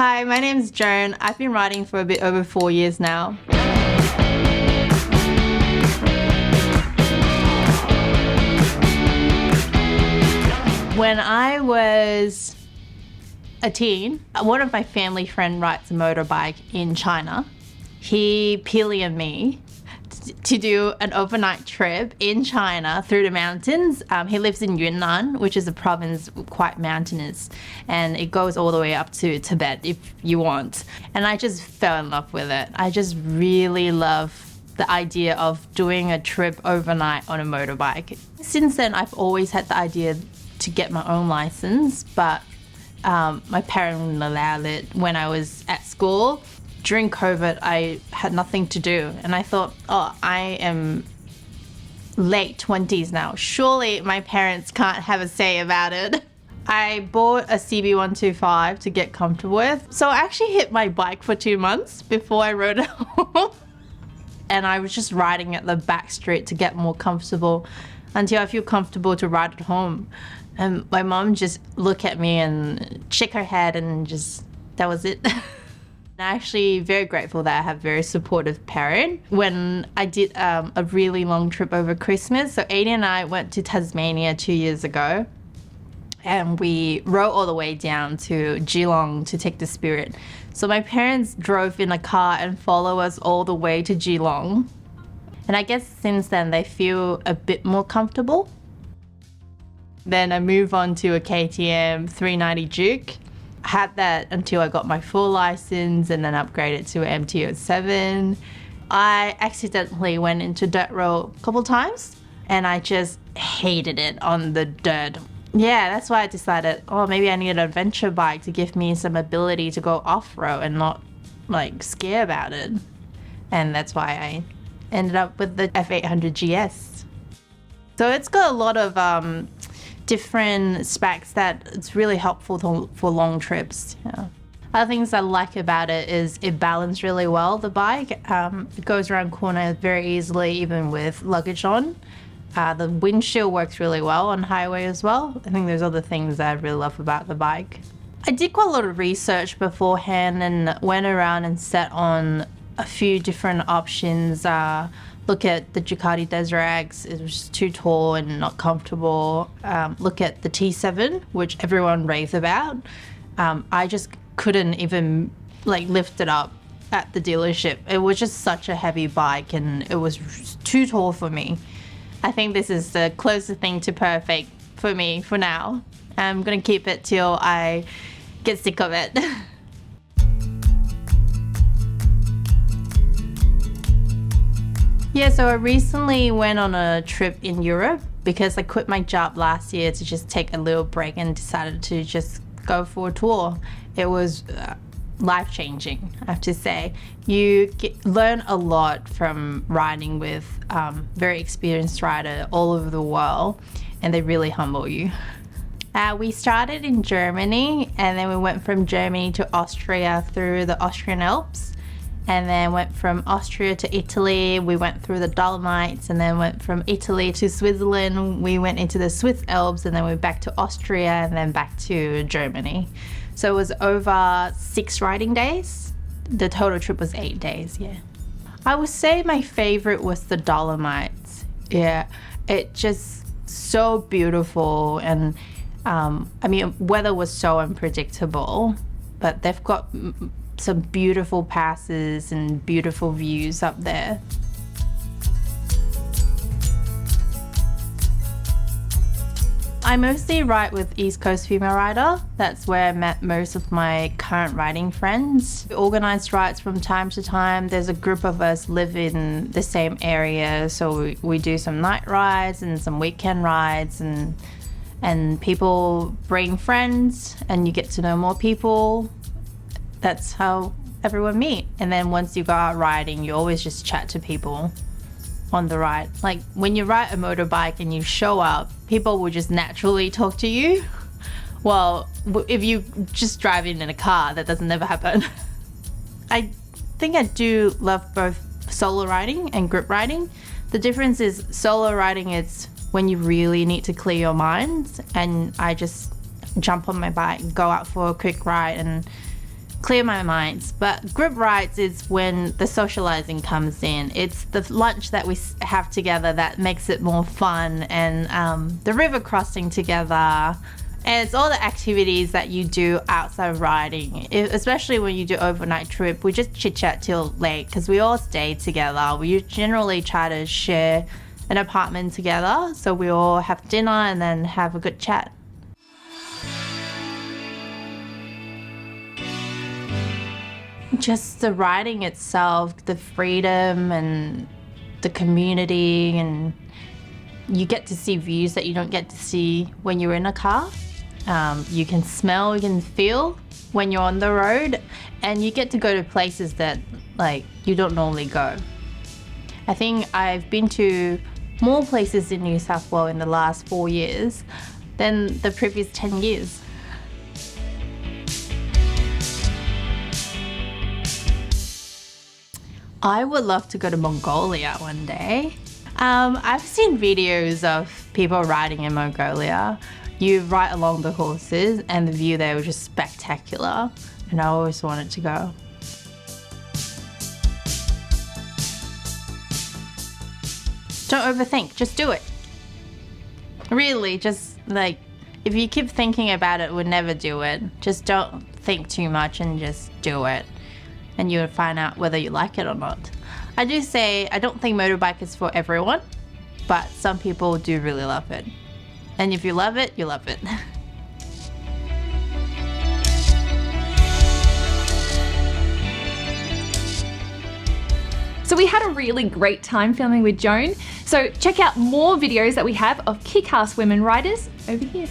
Hi, my name's Joan. I've been riding for a bit over 4 years now. When I was a teen, one of my family friend rides a motorbike in China. He pillioned me to do an overnight trip in China through the mountains. He lives in Yunnan, which is a province quite mountainous, and it goes all the way up to Tibet if you want. And I just fell in love with it. I just really love the idea of doing a trip overnight on a motorbike. Since then, I've always had the idea to get my own license, but my parents wouldn't allow it when I was at school. During COVID, I had nothing to do, and I thought, I am late 20s now. Surely my parents can't have a say about it. I bought a CB125 to get comfortable with. So I actually hit my bike for 2 months before I rode it home. And I was just riding at the back street to get more comfortable until I feel comfortable to ride it home. And my mom just looked at me and shook her head and just, that was it. I'm actually very grateful that I have a very supportive parent. When I did a really long trip over Christmas, so Aidan and I went to Tasmania 2 years ago, and we rode all the way down to Geelong to take the Spirit. So my parents drove in a car and followed us all the way to Geelong. And I guess since then they feel a bit more comfortable. Then I moved on to a KTM 390 Duke. I had that until I got my full license and then upgraded to an MT-07. I accidentally went into dirt road a couple times and I just hated it on the dirt. Yeah, that's why I decided, maybe I need an adventure bike to give me some ability to go off-road and not scare about it. And that's why I ended up with the F800 GS. So it's got a lot of different specs that it's really helpful for long trips. Yeah. Other things I like about it is it balances really well, the bike. It goes around corners very easily, even with luggage on. The windshield works really well on highway as well. I think there's other things that I really love about the bike. I did quite a lot of research beforehand and went around and sat on a few different options. Look at the Ducati Desert X, it was too tall and not comfortable. Look at the T7, which everyone raves about. I just couldn't even lift it up at the dealership. It was just such a heavy bike and it was too tall for me. I think this is the closest thing to perfect for me for now. I'm gonna keep it till I get sick of it. Yeah, so I recently went on a trip in Europe because I quit my job last year to just take a little break and decided to just go for a tour. It was life-changing, I have to say. You learn a lot from riding with very experienced rider all over the world, and they really humble you. We started in Germany, and then we went from Germany to Austria through the Austrian Alps. And then went from Austria to Italy, we went through the Dolomites, and then went from Italy to Switzerland, we went into the Swiss Alps, and then we back to Austria, and then back to Germany. So it was over 6 riding days. The total trip was 8 days, yeah. I would say my favorite was the Dolomites. Yeah, it just so beautiful, and weather was so unpredictable, but they've got some beautiful passes and beautiful views up there. I mostly ride with East Coast Female Rider. That's where I met most of my current riding friends. We organise rides from time to time. There's a group of us live in the same area, so we do some night rides and some weekend rides, and people bring friends and you get to know more people. That's how everyone meet. And then once you go out riding, you always just chat to people on the ride. Like when you ride a motorbike and you show up, people will just naturally talk to you. Well, if you just drive in a car, that doesn't never happen. I think I do love both solo riding and group riding. The difference is solo riding is when you really need to clear your mind, and I just jump on my bike and go out for a quick ride and clear my mind. But group rides is when the socializing comes in. It's the lunch that we have together that makes it more fun, and the river crossing together. And it's all the activities that you do outside of riding, especially when you do overnight trip. We just chit chat till late because we all stay together. We generally try to share an apartment together, so we all have dinner and then have a good chat. Just the riding itself, the freedom and the community, and you get to see views that you don't get to see when you're in a car. You can smell, you can feel when you're on the road, and you get to go to places that like you don't normally go. I think I've been to more places in New South Wales in the last 4 years than the previous 10 years. I would love to go to Mongolia one day. I've seen videos of people riding in Mongolia. You ride along the horses and the view there was just spectacular, and I always wanted to go. Don't overthink, just do it. Really, just like, if you keep thinking about it, we'll never do it. Just don't think too much and just do it, and you'll find out whether you like it or not. I do say I don't think motorbike is for everyone, but some people do really love it. And if you love it, you love it. So we had a really great time filming with Joan. So check out more videos that we have of kick-ass women riders over here.